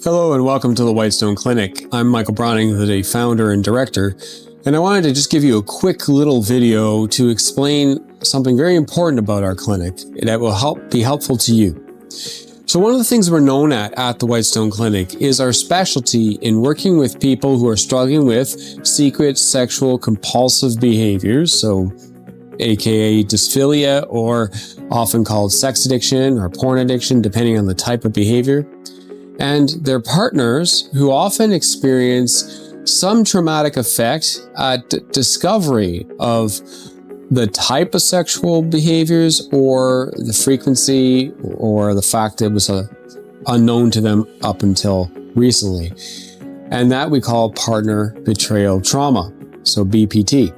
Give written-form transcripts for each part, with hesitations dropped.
Hello and welcome to the Whitestone Clinic. I'm Michael Bronning, the founder and director, and I wanted to just give you a quick little video to explain something very important about our clinic that will be helpful to you. So one of the things we're known at the Whitestone Clinic is our specialty in working with people who are struggling with secret sexual compulsive behaviors, so aka dysphilia, or often called sex addiction or porn addiction, depending on the type of behavior, and their partners who often experience some traumatic effect at discovery of the type of sexual behaviors or the frequency or the fact that it was unknown to them up until recently. And that we call partner betrayal trauma, so BPT.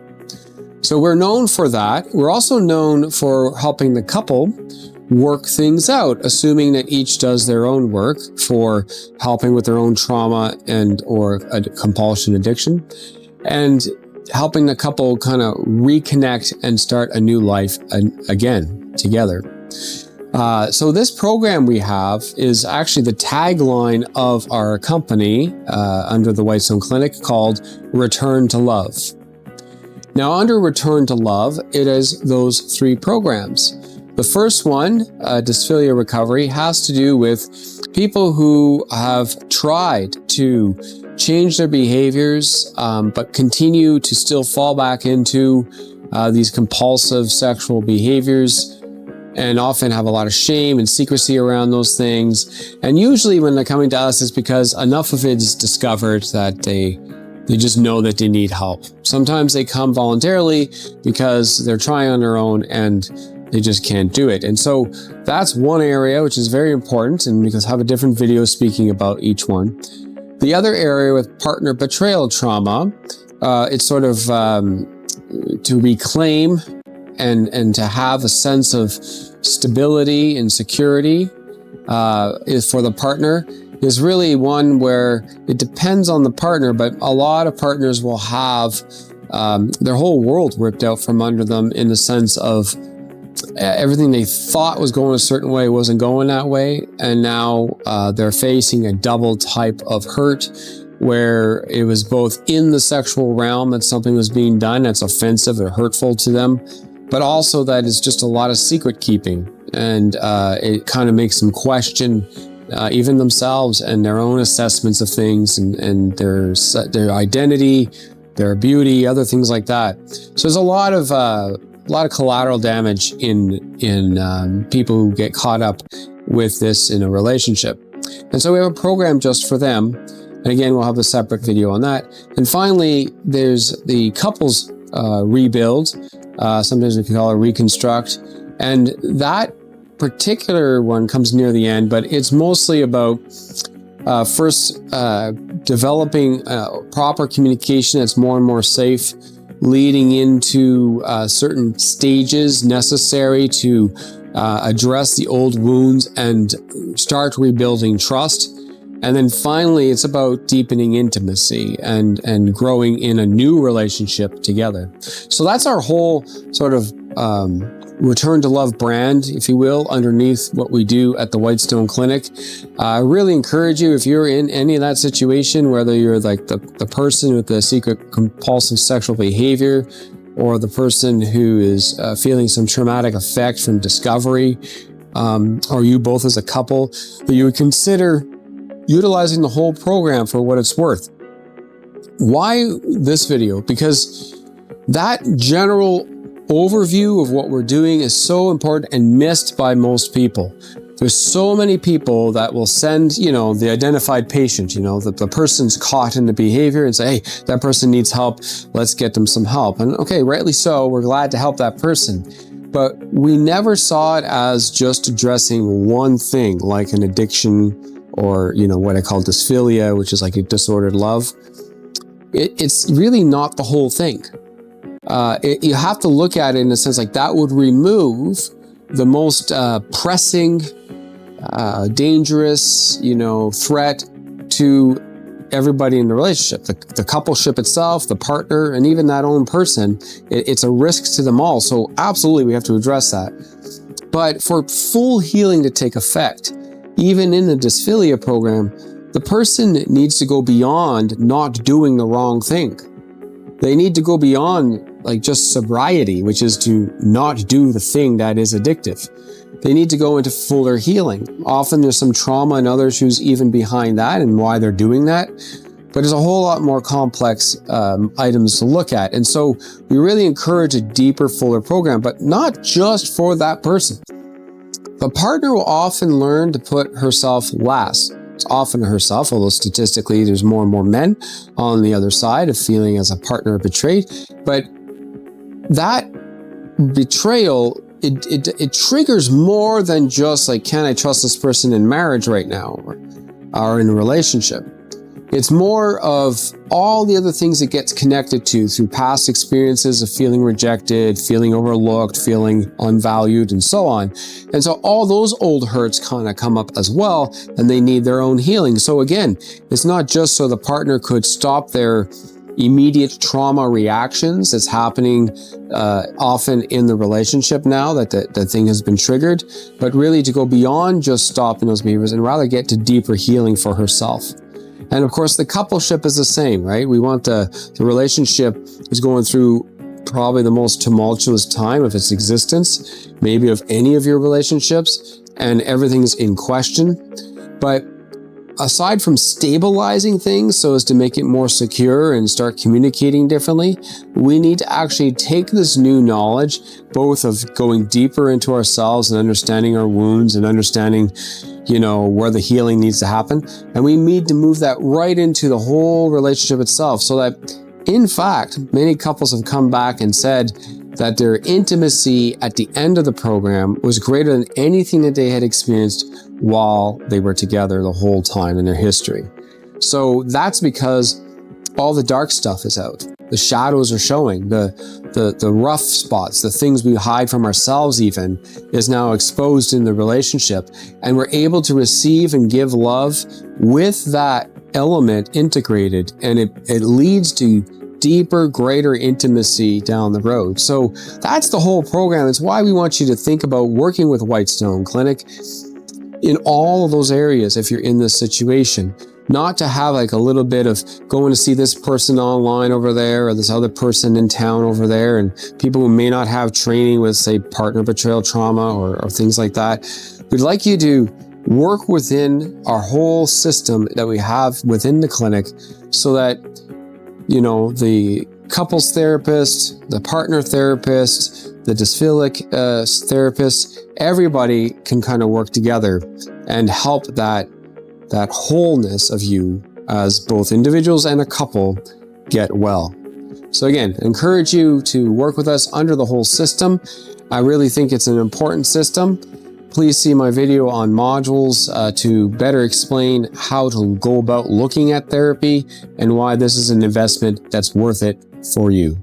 So we're known for that. We're also known for helping the couple work things out, assuming that each does their own work for helping with their own trauma and or a compulsion addiction, and helping the couple kind of reconnect and start a new life again together. So this program we have is actually the tagline of our company under the Whitestone Clinic, called Return to Love. Now, under Return to Love, it is those three programs. The first one, dysphilia recovery, has to do with people who have tried to change their behaviors, but continue to still fall back into these compulsive sexual behaviors, and often have a lot of shame and secrecy around those things. And usually when they're coming to us, it's because enough of it is discovered that they just know that they need help. Sometimes they come voluntarily because they're trying on their own and they just can't do it. And so that's one area which is very important, and because I have a different video speaking about each one. The other area with partner betrayal trauma, it's sort of to reclaim and to have a sense of stability and security is for the partner, is really one where it depends on the partner, but a lot of partners will have their whole world ripped out from under them, in the sense of everything they thought was going a certain way wasn't going that way, and now they're facing a double type of hurt, where it was both in the sexual realm that something was being done that's offensive or hurtful to them, but also that it's just a lot of secret keeping, and it kind of makes them question even themselves and their own assessments of things, and their identity, their beauty, other things like that. So there's a lot of collateral damage in people who get caught up with this in a relationship. And so we have a program just for them. And again, we'll have a separate video on that. And finally, there's the couples rebuild. Sometimes we can call it reconstruct. And that particular one comes near the end, but it's mostly about first developing proper communication that's more and more safe, leading into certain stages necessary to address the old wounds and start rebuilding trust. And then finally, it's about deepening intimacy and growing in a new relationship together. So that's our whole sort of Return to Love brand, if you will, underneath what we do at the Whitestone Clinic. I really encourage you, if you're in any of that situation, whether you're like the person with the secret compulsive sexual behavior, or the person who is feeling some traumatic effect from discovery, or you both as a couple, that you would consider utilizing the whole program for what it's worth. Why this video? Because that general overview of what we're doing is so important and missed by most people. There's so many people that will send, the identified patient, the person's caught in the behavior, and say, hey, that person needs help. Let's get them some help. And okay, rightly so, we're glad to help that person. But we never saw it as just addressing one thing, like an addiction or, what I call dysphilia, which is like a disordered love. It's really not the whole thing. You have to look at it in a sense like that would remove the most pressing, dangerous, threat to everybody in the relationship, the coupleship itself, the partner, and even that own person. It's a risk to them all. So absolutely, we have to address that. But for full healing to take effect, even in the dysphilia program, the person needs to go beyond not doing the wrong thing. They need to go beyond like just sobriety, which is to not do the thing that is addictive. They need to go into fuller healing. Often there's some trauma and other issues even behind that and why they're doing that. But there's a whole lot more complex items to look at. And so we really encourage a deeper, fuller program, but not just for that person. The partner will often learn to put herself last. It's often herself, although statistically there's more and more men on the other side of feeling as a partner betrayed. But that betrayal, it triggers more than just like, can I trust this person in marriage right now or in a relationship? It's more of all the other things it gets connected to through past experiences of feeling rejected, feeling overlooked, feeling unvalued, and so on. And so all those old hurts kind of come up as well, and they need their own healing. So again, it's not just so the partner could stop their immediate trauma reactions that's happening often in the relationship now that the thing has been triggered, but really to go beyond just stopping those behaviors and rather get to deeper healing for herself. And of course, the coupleship is the same, right? We want the relationship is going through probably the most tumultuous time of its existence, maybe of any of your relationships, and everything's in question. But aside from stabilizing things so as to make it more secure and start communicating differently, we need to actually take this new knowledge, both of going deeper into ourselves and understanding our wounds and understanding, where the healing needs to happen. And we need to move that right into the whole relationship itself so that, in fact, many couples have come back and said that their intimacy at the end of the program was greater than anything that they had experienced while they were together the whole time in their history. So that's because all the dark stuff is out. The shadows are showing. The rough spots, the things we hide from ourselves even, is now exposed in the relationship. And we're able to receive and give love with that element integrated. And it leads to deeper, greater intimacy down the road. So that's the whole program. It's why we want you to think about working with Whitestone Clinic in all of those areas if you're in this situation. Not to have like a little bit of going to see this person online over there or this other person in town over there, and people who may not have training with, say, partner betrayal trauma or things like that. We'd like you to work within our whole system that we have within the clinic so that, the couples therapist, the partner therapist, the dysphilic therapist, everybody can kind of work together and help that wholeness of you as both individuals and a couple get well. So again, encourage you to work with us under the whole system. I really think it's an important system. Please see my video on modules to better explain how to go about looking at therapy and why this is an investment that's worth it for you.